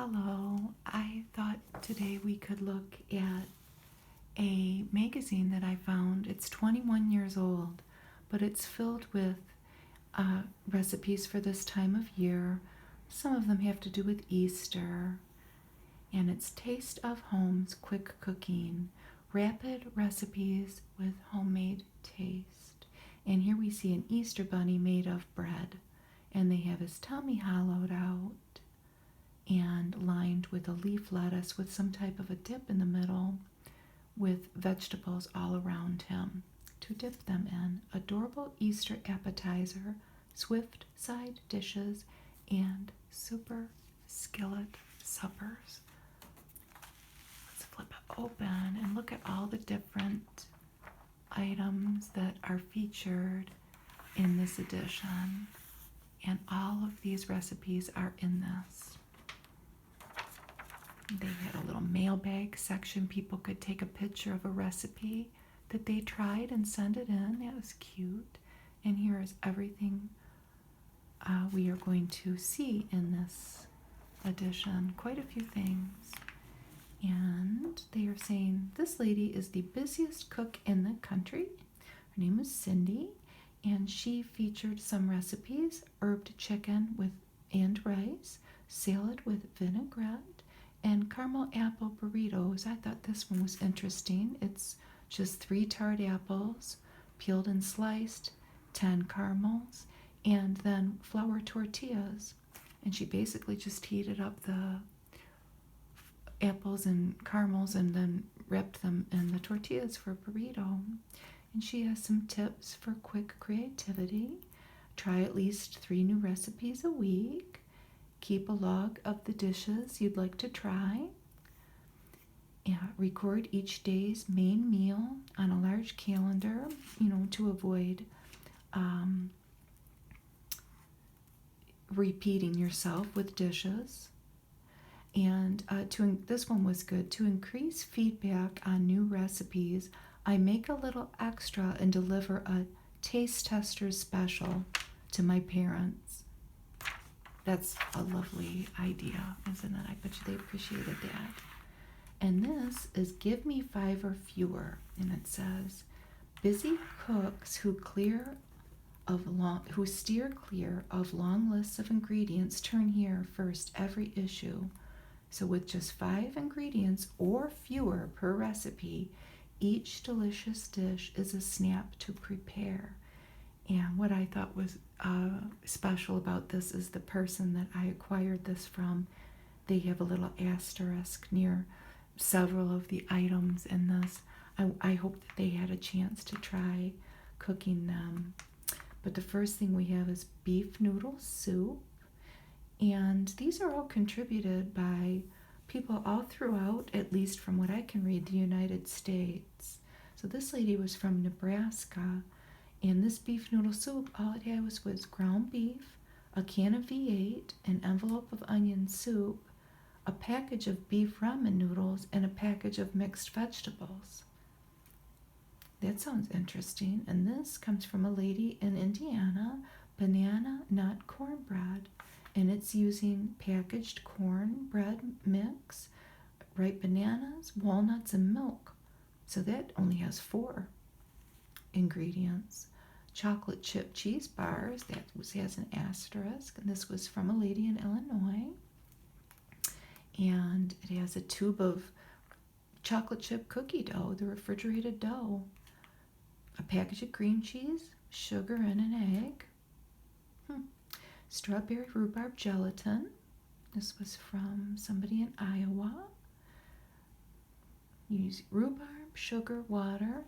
Hello, I thought today we could look at a magazine that I found. It's 21 years old, but it's filled with recipes for this time of year. Some of them have to do with Easter, and it's Taste of Home's Quick Cooking, rapid recipes with homemade taste. And here we see an Easter bunny made of bread, and they have his tummy hollowed out and lined with a leaf lettuce with some type of a dip in the middle with vegetables all around him to dip them in. Adorable Easter appetizer, swift side dishes, and super skillet suppers. Let's flip it open and look at all the different items that are featured in this edition. And all of these recipes are in this. They had a little mailbag section. People could take a picture of a recipe that they tried and send it in. That was cute. And here is everything we are going to see in this edition. Quite a few things. And they are saying, this lady is the busiest cook in the country. Her name is Cindy. And she featured some recipes: herbed chicken and rice, salad with vinaigrette, and caramel apple burritos. I thought this one was interesting. It's just 3 tart apples, peeled and sliced, 10 caramels, and then flour tortillas. And she basically just heated up the apples and caramels and then wrapped them in the tortillas for a burrito. And she has some tips for quick creativity. Try at least 3 new recipes a week. Keep a log of the dishes you'd like to try. Record each day's main meal on a large calendar, to avoid repeating yourself with dishes. And this one was good. To increase feedback on new recipes, I make a little extra and deliver a taste tester special to my parents. That's a lovely idea, isn't it? I bet you they appreciated that. And this is Give Me 5 or Fewer. And it says, busy cooks who steer clear of long lists of ingredients turn here first every issue. So with just 5 ingredients or fewer per recipe, each delicious dish is a snap to prepare. And what I thought was special about this is the person that I acquired this from. They have a little asterisk near several of the items in this. I hope that they had a chance to try cooking them. But the first thing we have is beef noodle soup. And these are all contributed by people all throughout, at least from what I can read, the United States. So this lady was from Nebraska. And this beef noodle soup, all it had was ground beef, a can of V8, an envelope of onion soup, a package of beef ramen noodles, and a package of mixed vegetables. That sounds interesting. And this comes from a lady in Indiana, Banana Nut Cornbread. And it's using packaged cornbread mix, ripe bananas, walnuts, and milk. So that only has 4 ingredients. Chocolate chip cheese bars, that has an asterisk, and this was from a lady in Illinois. And it has a tube of chocolate chip cookie dough, the refrigerated dough, a package of cream cheese, sugar, and an egg. Strawberry rhubarb gelatin. This was from somebody in Iowa. Use rhubarb, sugar, water,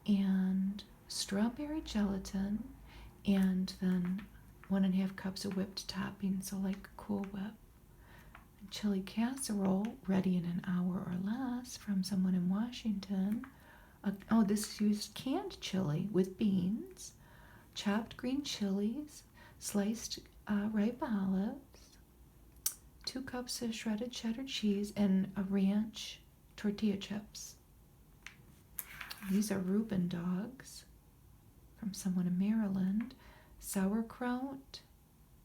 and strawberry gelatin, and then 1.5 cups of whipped topping, so like Cool Whip. Chili casserole, ready in an hour or less, from someone in Washington. This used canned chili with beans, chopped green chilies, sliced ripe olives, 2 cups of shredded cheddar cheese, and a ranch tortilla chips. These are Reuben dogs from someone in Maryland. Sauerkraut,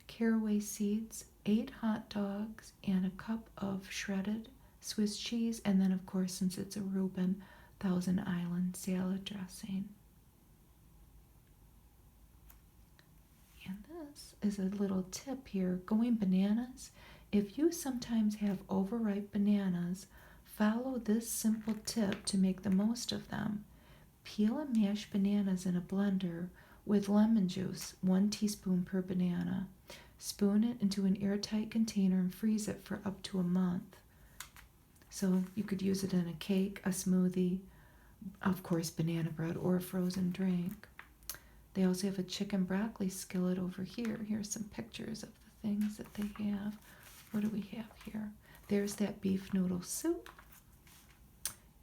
caraway seeds, 8 hot dogs, and a cup of shredded Swiss cheese, and then, of course, since it's a Reuben, Thousand Island salad dressing. And this is a little tip here. Going bananas. If you sometimes have overripe bananas, follow this simple tip to make the most of them. Peel and mash bananas in a blender with lemon juice, 1 teaspoon per banana. Spoon it into an airtight container and freeze it for up to a month. So you could use it in a cake, a smoothie, of course, banana bread, or a frozen drink. They also have a chicken broccoli skillet over here. Here's some pictures of the things that they have. What do we have here? There's that beef noodle soup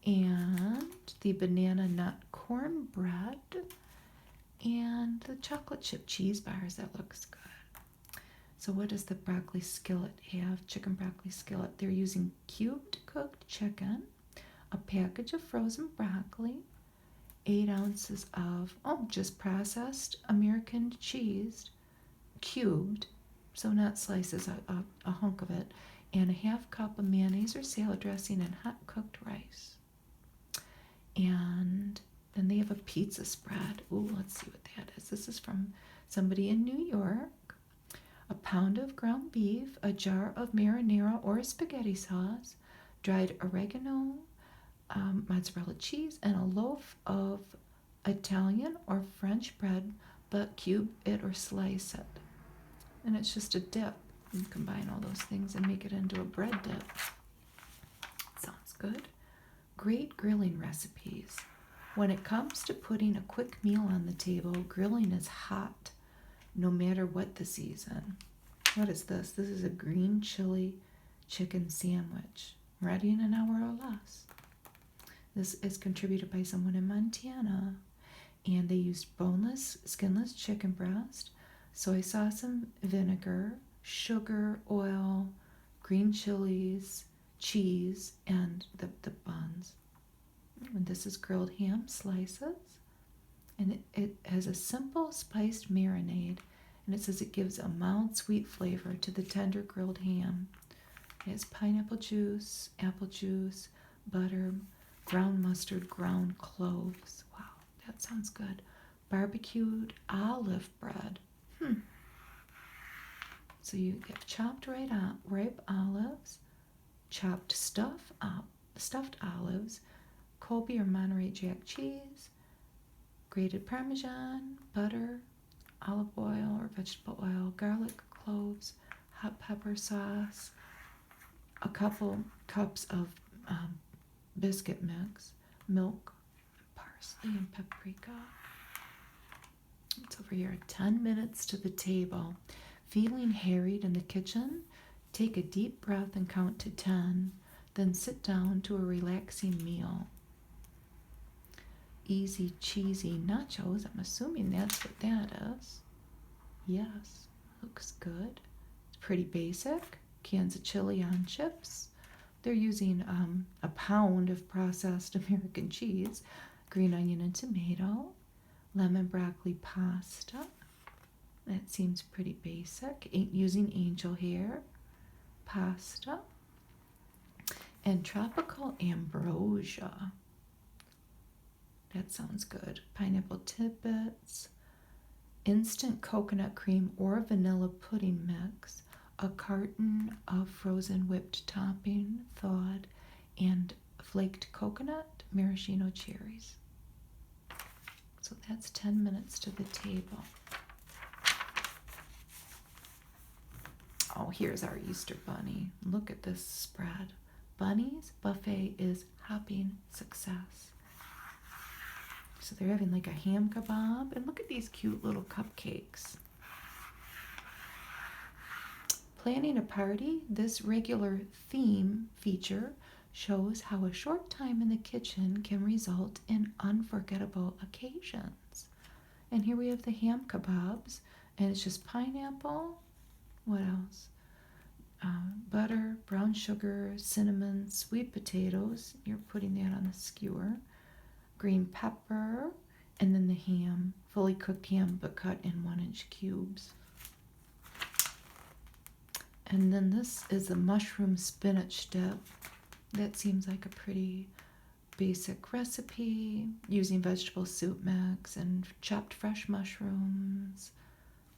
and the banana nut cornbread and the chocolate chip cheese bars. That looks good. So what does the broccoli skillet have? Chicken broccoli skillet. They're using cubed cooked chicken, a package of frozen broccoli, 8 ounces of, just processed American cheese, cubed, so not slices, a hunk of it, and a half cup of mayonnaise or salad dressing and hot cooked rice. And then they have a pizza spread. Ooh, let's see what that is. This is from somebody in New York. A pound of ground beef, a jar of marinara or spaghetti sauce, dried oregano, mozzarella cheese, and a loaf of Italian or French bread, but cube it or slice it. And it's just a dip. You combine all those things and make it into a bread dip. Sounds good. Great grilling recipes. When it comes to putting a quick meal on the table, grilling is hot, no matter what the season. What is this? This is a green chili chicken sandwich, ready in an hour or less. This is contributed by someone in Montana, and they used boneless, skinless chicken breast, soy sauce and vinegar, sugar, oil, green chilies, cheese, and the buns. And this is grilled ham slices, and it has a simple spiced marinade, and it says it gives a mild sweet flavor to the tender grilled ham. It has pineapple juice, apple juice, butter, ground mustard, ground cloves. Wow, that sounds good. Barbecued olive bread. So you get chopped ripe olives, chopped stuffed olives, Colby or Monterey Jack cheese, grated Parmesan, butter, olive oil or vegetable oil, garlic cloves, hot pepper sauce, a couple cups of biscuit mix, milk, parsley, and paprika. It's over here. 10 minutes to the table. Feeling harried in the kitchen? Take a deep breath and count to 10. Then sit down to a relaxing meal. Easy cheesy nachos. I'm assuming that's what that is. Yes, looks good. It's pretty basic. Cans of chili on chips. They're using a pound of processed American cheese, green onion and tomato, lemon broccoli pasta. That seems pretty basic. Using angel hair, pasta, and tropical ambrosia. That sounds good. Pineapple tidbits, instant coconut cream or vanilla pudding mix, a carton of frozen whipped topping, thawed, and flaked coconut, maraschino cherries. So that's 10 minutes to the table. Oh, here's our Easter bunny. Look at this spread. Bunny's buffet is hopping success. So they're having like a ham kebab, and look at these cute little cupcakes. Planning a party, this regular theme feature shows how a short time in the kitchen can result in unforgettable occasions. And here we have the ham kebabs, and it's just pineapple. What else? Butter, brown sugar, cinnamon, sweet potatoes. You're putting that on the skewer. Green pepper, and then the ham, fully cooked ham, but cut in 1-inch cubes. And then this is a mushroom spinach dip. That seems like a pretty basic recipe using vegetable soup mix and chopped fresh mushrooms.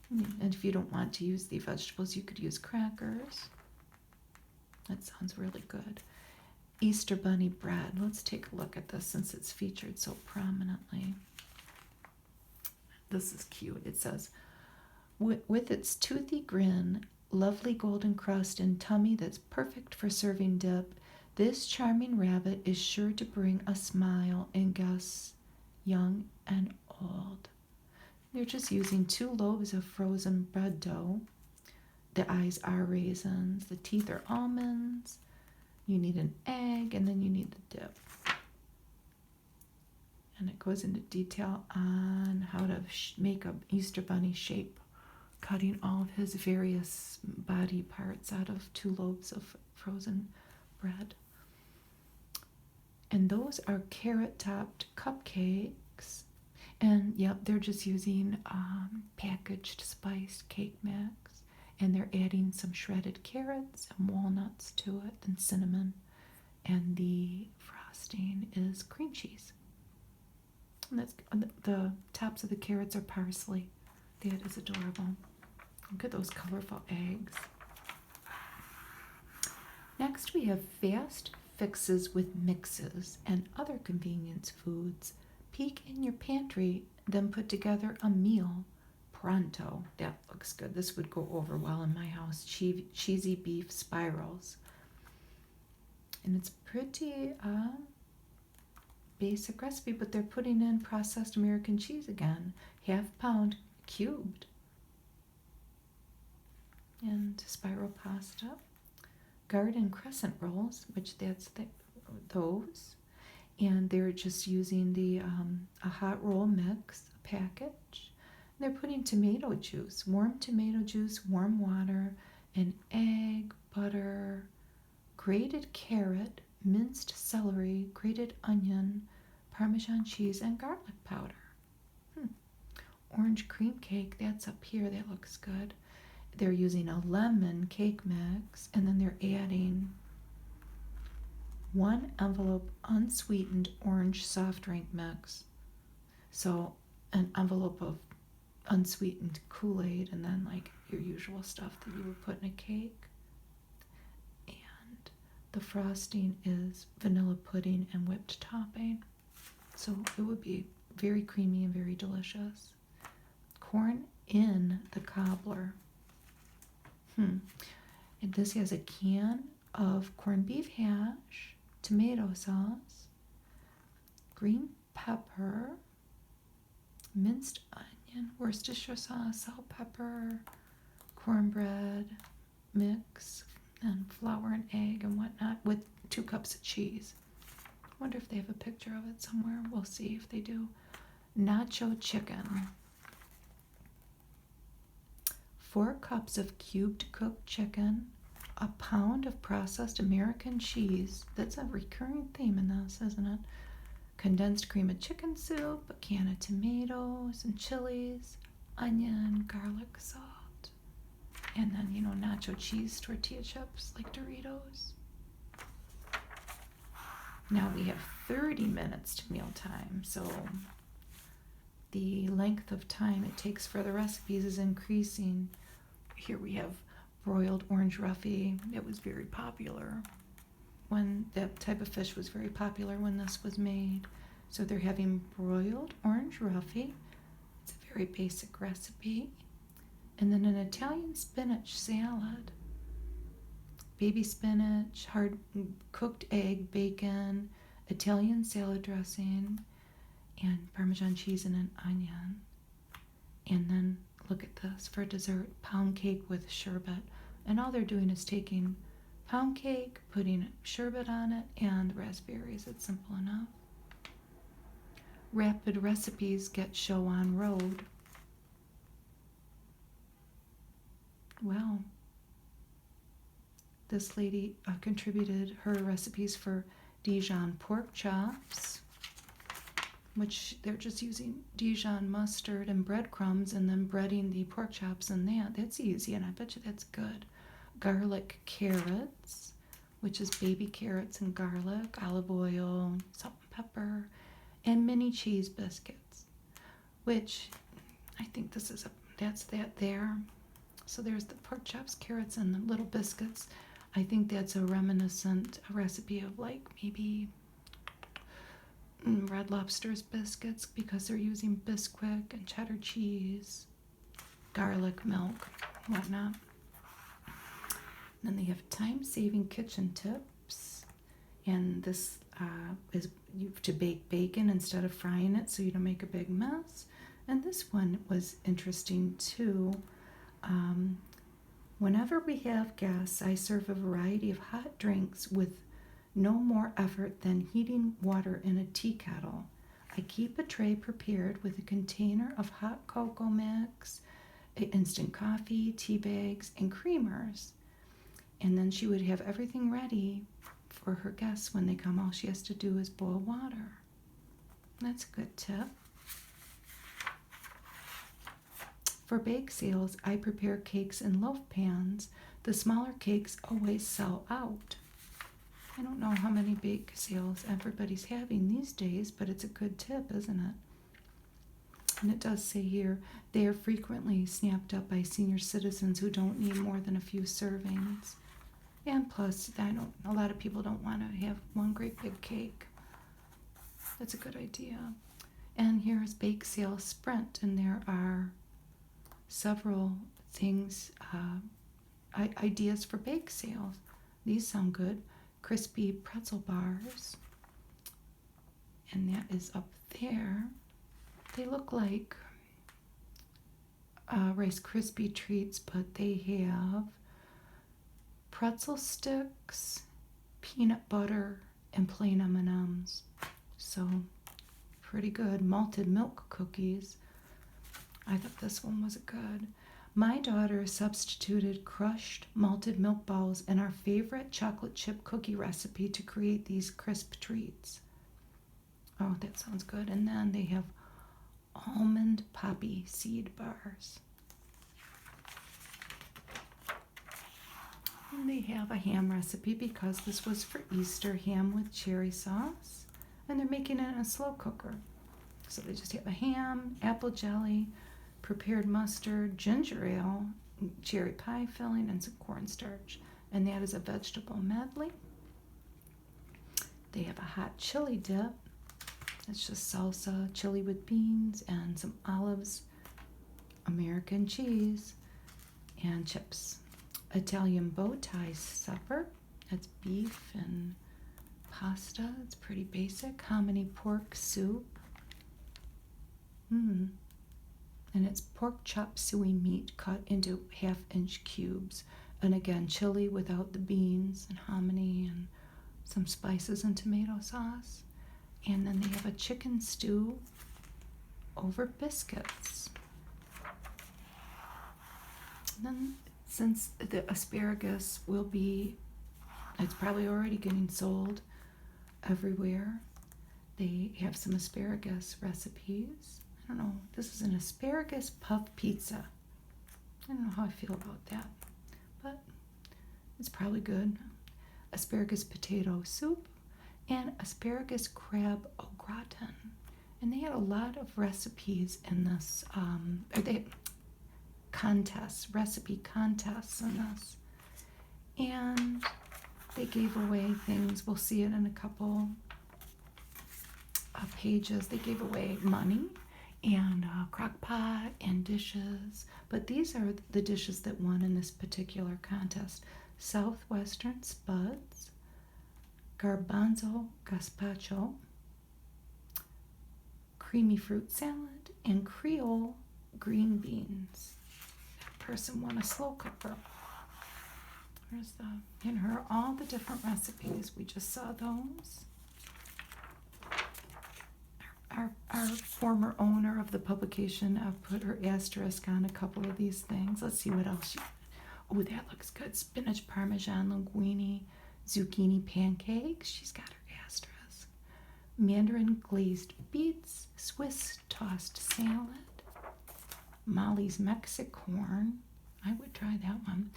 And if you don't want to use the vegetables, you could use crackers. That sounds really good. Easter bunny bread. Let's take a look at this since it's featured so prominently. This is cute. It says, with its toothy grin, lovely golden crust, and tummy that's perfect for serving dip, this charming rabbit is sure to bring a smile in guests young and old. They're just using 2 loaves of frozen bread dough. The eyes are raisins, the teeth are almonds. You need an egg, and then you need the dip. And it goes into detail on how to make a Easter bunny shape, cutting all of his various body parts out of 2 loaves of frozen bread. And those are carrot-topped cupcakes. And yep, they're just using packaged spiced cake mix. And they're adding some shredded carrots and walnuts to it and cinnamon. And the frosting is cream cheese. And that's, the tops of the carrots are parsley. That is adorable. Look at those colorful eggs. Next we have fast fixes with mixes and other convenience foods. Peek in your pantry, then put together a meal pronto. That looks good. This would go over well in my house. Cheesy beef spirals. And it's pretty basic recipe, but they're putting in processed American cheese again. Half-pound cubed. And spiral pasta. Garden crescent rolls, which that's those. And they're just using the a hot roll mix, a package. They're putting tomato juice, warm water, an egg, butter, grated carrot, minced celery, grated onion, Parmesan cheese, and garlic powder. Orange cream cake, that's up here, that looks good. They're using a lemon cake mix, and then they're adding 1 envelope unsweetened orange soft drink mix. So an envelope of unsweetened Kool-Aid, and then like your usual stuff that you would put in a cake. And the frosting is vanilla pudding and whipped topping. So it would be very creamy and very delicious. Corn in the cobbler. And this has a can of corned beef hash, tomato sauce, green pepper, minced onion, Worcestershire sauce, salt, pepper, cornbread mix, and flour and egg and whatnot with 2 cups of cheese. I wonder if they have a picture of it somewhere. We'll see if they do. Nacho chicken. 4 cups of cubed cooked chicken, a pound of processed American cheese. That's a recurring theme in this, isn't it? Condensed cream of chicken soup, a can of tomatoes and chilies, onion, garlic, salt, and then, nacho cheese tortilla chips like Doritos. Now we have 30 minutes to mealtime, so the length of time it takes for the recipes is increasing. Here we have broiled orange roughy. It was very popular when that type of fish was very popular when this was made. So they're having broiled orange roughy. It's a very basic recipe. And then an Italian spinach salad. Baby spinach, hard cooked egg, bacon, Italian salad dressing, and Parmesan cheese and an onion. And then look at this for dessert, pound cake with sherbet. And all they're doing is taking pound cake, putting sherbet on it, and raspberries. It's simple enough. Rapid recipes get show on road. Well, this lady contributed her recipes for Dijon pork chops, which they're just using Dijon mustard and breadcrumbs and then breading the pork chops in that. That's easy, and I bet you that's good. garlic carrots, which is baby carrots and garlic, olive oil, salt and pepper, and mini cheese biscuits, which I think that's that there. So there's the pork chops, carrots, and the little biscuits. I think that's a reminiscent recipe of like maybe Red Lobster's biscuits, because they're using Bisquick and cheddar cheese, garlic, milk, whatnot. Then they have time-saving kitchen tips, and this is to bake bacon instead of frying it so you don't make a big mess. And this one was interesting too. Whenever we have guests, I serve a variety of hot drinks with no more effort than heating water in a tea kettle. I keep a tray prepared with a container of hot cocoa mix, instant coffee, tea bags, and creamers. And then she would have everything ready for her guests when they come. All she has to do is boil water. That's a good tip. For bake sales, I prepare cakes in loaf pans. The smaller cakes always sell out. I don't know how many bake sales everybody's having these days, but it's a good tip, isn't it? And it does say here, they are frequently snapped up by senior citizens who don't need more than a few servings. And plus, a lot of people don't want to have one great big cake. That's a good idea. And here is Bake Sale Sprint, and there are several things, ideas for bake sales. These sound good. Crispy pretzel bars, and that is up there. They look like Rice Krispie treats, but they have pretzel sticks, peanut butter, and plain M&Ms. So pretty good. Malted milk cookies. I thought this one was good. My daughter substituted crushed malted milk balls in our favorite chocolate chip cookie recipe to create these crisp treats. Oh, that sounds good. And then they have almond poppy seed bars. And they have a ham recipe because this was for Easter, ham with cherry sauce. And they're making it in a slow cooker. So they just have a ham, apple jelly, prepared mustard, ginger ale, cherry pie filling, and some cornstarch. And that is a vegetable medley. They have a hot chili dip. It's just salsa, chili with beans, and some olives, American cheese, and chips. Italian bow tie supper. That's beef and pasta. It's pretty basic. Hominy pork soup. And it's pork chop suey meat cut into 1/2-inch cubes. And again, chili without the beans, and hominy, and some spices and tomato sauce. And then they have a chicken stew over biscuits. And then, since the asparagus it's probably already getting sold everywhere, they have some asparagus recipes. I don't know, this is an asparagus puff pizza. I don't know how I feel about that, but it's probably good. Asparagus potato soup and asparagus crab au gratin. And they had a lot of recipes in this, recipe contests in this. And they gave away things. We'll see it in a couple of pages. They gave away money and crock pot and dishes. But these are the dishes that won in this particular contest. Southwestern spuds, garbanzo gazpacho, creamy fruit salad, and Creole green beans. That person won a slow cooker. Here's all the different recipes. We just saw those. Our former owner of the publication put her asterisk on a couple of these things. Let's see what else. Oh, that looks good. Spinach parmesan linguine, zucchini pancakes. She's got her asterisk. Mandarin glazed beets, Swiss tossed salad, Molly's Mexicorn. I would try that one.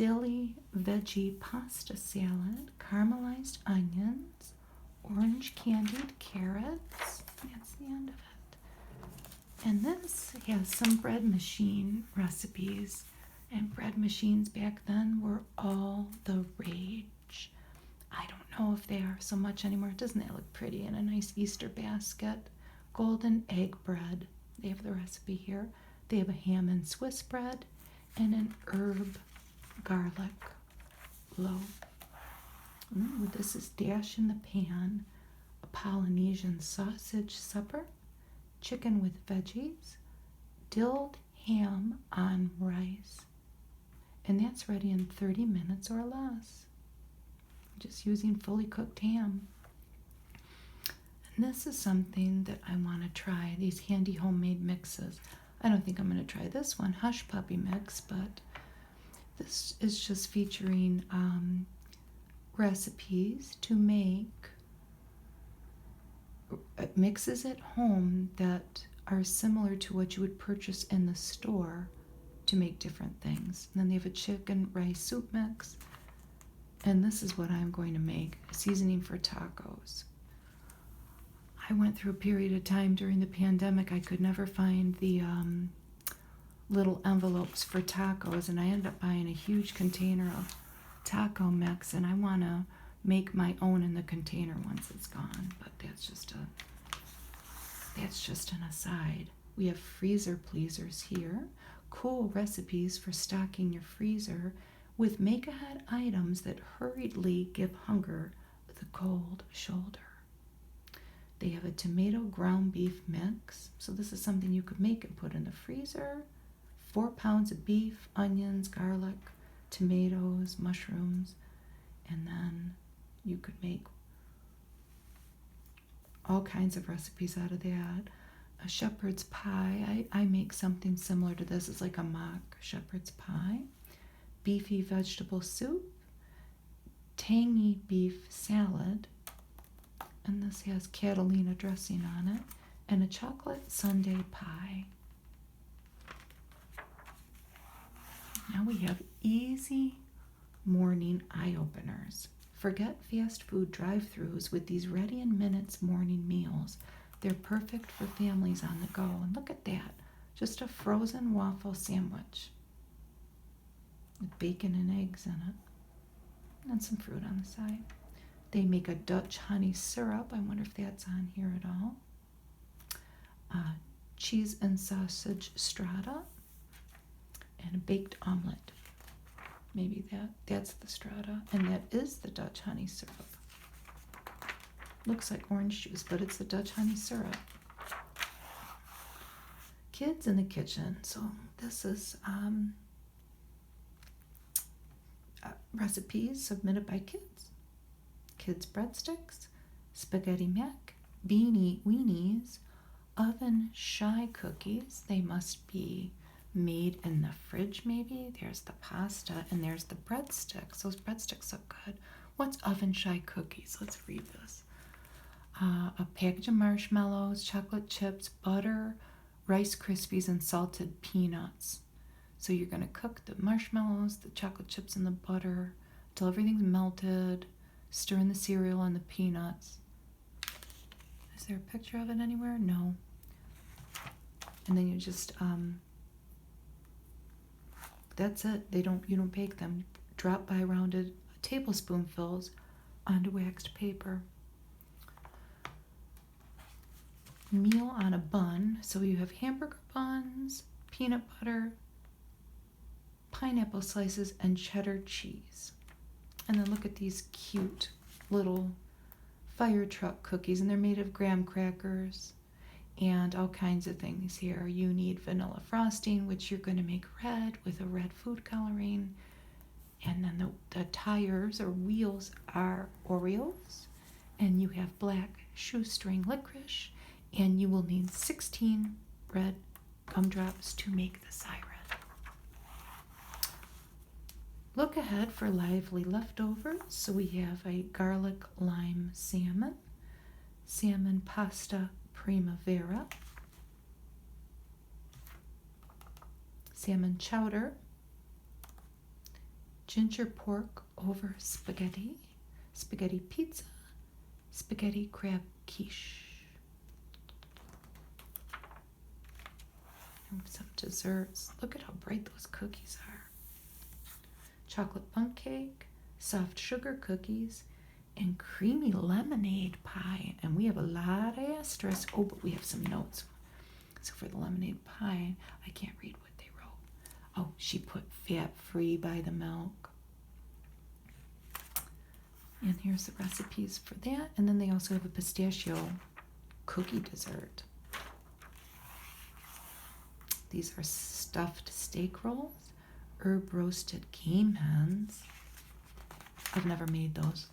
dilly veggie pasta salad, caramelized onions, orange candied carrots. That's the end of it. And this has some bread machine recipes. And bread machines back then were all the rage. I don't know if they are so much anymore. Doesn't that look pretty in a nice Easter basket? Golden egg bread. They have the recipe here. They have a ham and Swiss bread and an herb garlic loaf. Ooh, this is dash in the pan, a Polynesian sausage supper, chicken with veggies, dilled ham on rice. And that's ready in 30 minutes or less. Just using fully cooked ham. And this is something that I want to try, these handy homemade mixes. I don't think I'm going to try this one, Hush Puppy Mix, but this is just featuring recipes to make mixes at home that are similar to what you would purchase in the store to make different things. And then they have a chicken rice soup mix. And this is what I'm going to make, seasoning for tacos. I went through a period of time during the pandemic, I could never find the little envelopes for tacos, and I ended up buying a huge container of taco mix, and I want to make my own in the container once it's gone, but that's just an aside. We have freezer pleasers here, cool recipes for stocking your freezer with make-ahead items that hurriedly give hunger the cold shoulder. They have a tomato ground beef mix, so this is something you could make and put in the freezer. 4 pounds of beef, onions, garlic, tomatoes, mushrooms, and then you could make all kinds of recipes out of that. A shepherd's pie, I make something similar to this. It's like a mock shepherd's pie. Beefy vegetable soup, tangy beef salad, and this has Catalina dressing on it, and a chocolate sundae pie. Now we have easy morning eye-openers. Forget fast food drive-thrus with these ready-in-minutes morning meals. They're perfect for families on the go. And look at that, just a frozen waffle sandwich with bacon and eggs in it, and some fruit on the side. They make a Dutch honey syrup. I wonder if that's on here at all. Cheese and sausage strata, and a baked omelet. Maybe that's the strata, and that is the Dutch honey syrup. Looks like orange juice, but it's the Dutch honey syrup. Kids in the kitchen. So this is recipes submitted by kids. Kids breadsticks, spaghetti mac, beanie weenies, oven shy cookies. They must be made in the fridge maybe. There's the pasta and there's the breadsticks. Those breadsticks look good. What's oven shy cookies? Let's read this. A package of marshmallows, chocolate chips, butter, Rice Krispies, and salted peanuts. So you're going to cook the marshmallows, the chocolate chips, and the butter till everything's melted. Stir in the cereal and the peanuts. Is there a picture of it anywhere? No. And then you just that's it. You don't bake them. Drop by rounded tablespoonfuls onto waxed paper. Meal on a bun. So you have hamburger buns, peanut butter, pineapple slices, and cheddar cheese. And then look at these cute little fire truck cookies, and they're made of graham crackers and all kinds of things here. You need vanilla frosting, which you're going to make red with a red food coloring. And then the tires or wheels are Oreos. And you have black shoestring licorice. And you will need 16 red gumdrops to make the siren. Look ahead for lively leftovers. So we have a garlic lime salmon, salmon pasta primavera, salmon chowder, ginger pork over spaghetti, spaghetti pizza, spaghetti crab quiche. And some desserts. Look at how bright those cookies are. Chocolate bundt cake, soft sugar cookies, and creamy lemonade pie. And we have a lot of asterisks. Oh, but we have some notes. So for the lemonade pie, I can't read what they wrote. Oh, she put fat-free by the milk. And here's the recipes for that. And then they also have a pistachio cookie dessert. These are stuffed steak rolls, herb roasted game hens. I've never made those.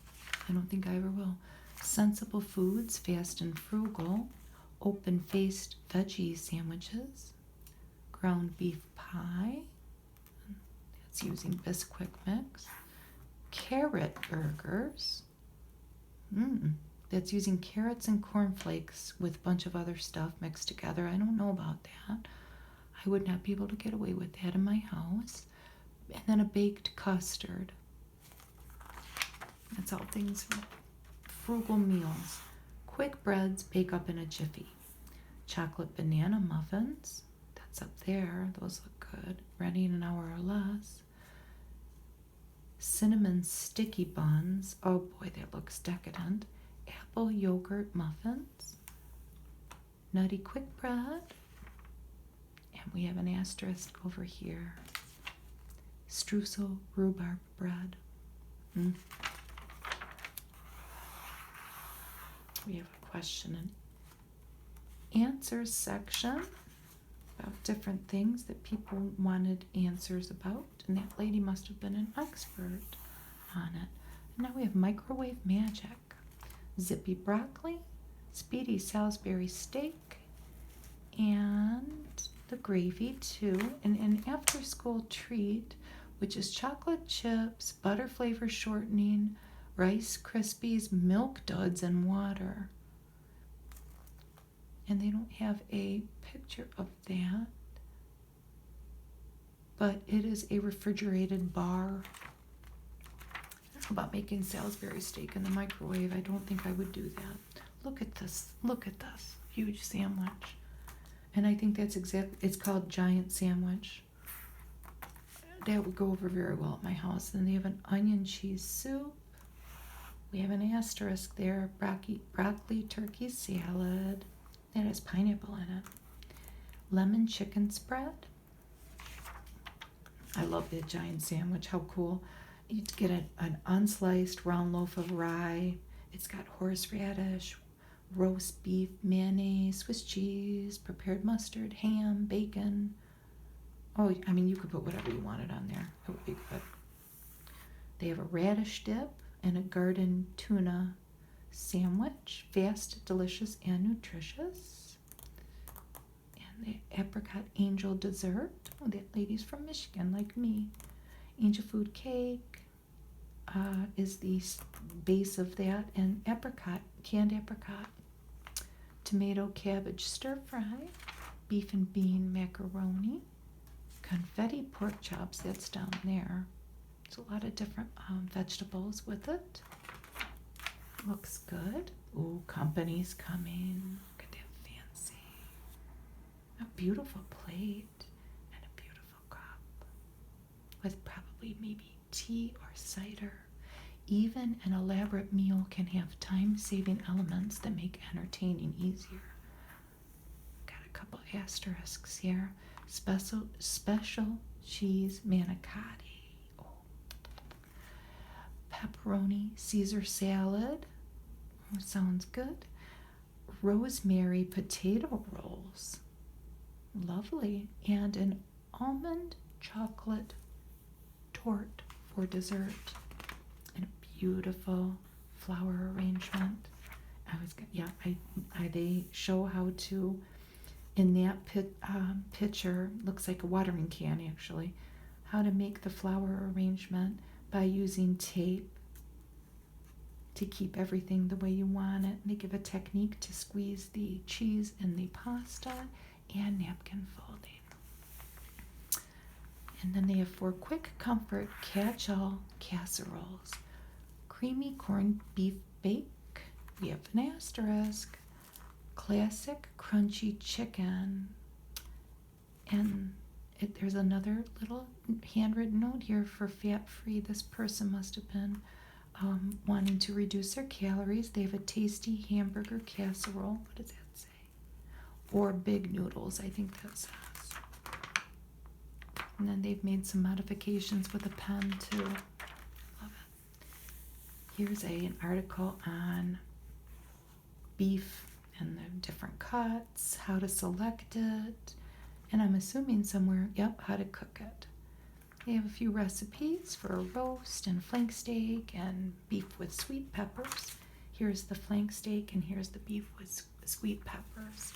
I don't think I ever will. Sensible Foods, fast and frugal. Open-faced veggie sandwiches. Ground beef pie. That's using Bisquick mix. Carrot burgers. That's using carrots and cornflakes with a bunch of other stuff mixed together. I don't know about that. I would not be able to get away with that in my house. And then a baked custard. That's all things for frugal meals. Quick breads, bake up in a jiffy. Chocolate banana muffins. That's up there. Those look good. Ready in an hour or less. Cinnamon sticky buns. Oh boy, that looks decadent. Apple yogurt muffins. Nutty quick bread. And we have an asterisk over here. Streusel rhubarb bread. We have a question and answers section about different things that people wanted answers about, and that lady must have been an expert on it. And now we have microwave magic, zippy broccoli, speedy Salisbury steak, and the gravy too, and an after-school treat, which is chocolate chips, butter flavor shortening, Rice Krispies, Milk Duds, and water. And they don't have a picture of that, but it is a refrigerated bar. I don't know about making Salisbury steak in the microwave. I don't think I would do that. Look at this. Look at this huge sandwich. And I think that's it's called Giant Sandwich. That would go over very well at my house. And they have an onion cheese soup. We have an asterisk there, broccoli turkey salad. That has pineapple in it. Lemon chicken spread. I love that giant sandwich. How cool. You get an unsliced round loaf of rye. It's got horseradish, roast beef, mayonnaise, Swiss cheese, prepared mustard, ham, bacon. Oh, I mean, you could put whatever you wanted on there. It would be good. They have a radish dip and a garden tuna sandwich. Fast, delicious, and nutritious. And the apricot angel dessert. Oh, that lady's from Michigan, like me. Angel food cake is the base of that. And apricot, canned apricot. Tomato cabbage stir fry. Beef and bean macaroni. Confetti pork chops, that's down there. There's a lot of different vegetables with it. Looks good. Ooh, company's coming. Look at that fancy. A beautiful plate and a beautiful cup with probably maybe tea or cider. Even an elaborate meal can have time-saving elements that make entertaining easier. Got a couple asterisks here. Special cheese manicotti. Pepperoni Caesar salad. Oh, sounds good. Rosemary potato rolls. Lovely. And an almond chocolate torte for dessert. And a beautiful flower arrangement. They show how to, in that picture, looks like a watering can actually, how to make the flower arrangement by using tape to keep everything the way you want it. They give a technique to squeeze the cheese in the pasta and napkin folding. And then they have for quick comfort catch-all casseroles. Creamy corned beef bake. We have an asterisk. Classic crunchy chicken. And there's another little handwritten note here for fat-free. This person must have been wanting to reduce their calories. They have a tasty hamburger casserole. What does that say? Or big noodles, I think that says. And then they've made some modifications with a pen too. Love it. Here's an article on beef and the different cuts, how to select it, and I'm assuming somewhere, yep, how to cook it. They have a few recipes for a roast and flank steak and beef with sweet peppers. Here's the flank steak and here's the beef with sweet peppers.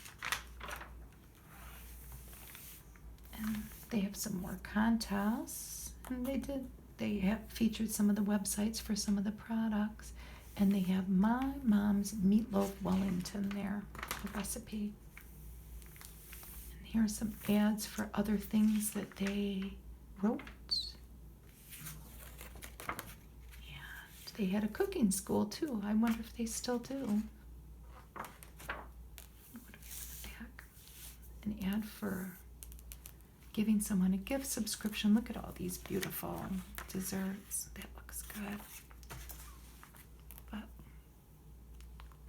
And they have some more contests, and they have featured some of the websites for some of the products, and they have My Mom's Meatloaf Wellington there, the recipe. And here are some ads for other things that they wrote. And they had a cooking school too. I wonder if they still do. What do we have in the back? An ad for giving someone a gift subscription. Look at all these beautiful desserts. That looks good. But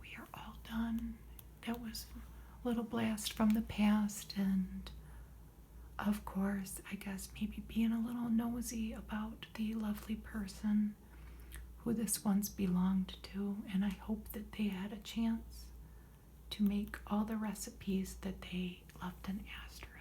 we are all done. That was a little blast from the past, and of course, I guess maybe being a little nosy about the lovely person who this once belonged to, and I hope that they had a chance to make all the recipes that they loved and asked for.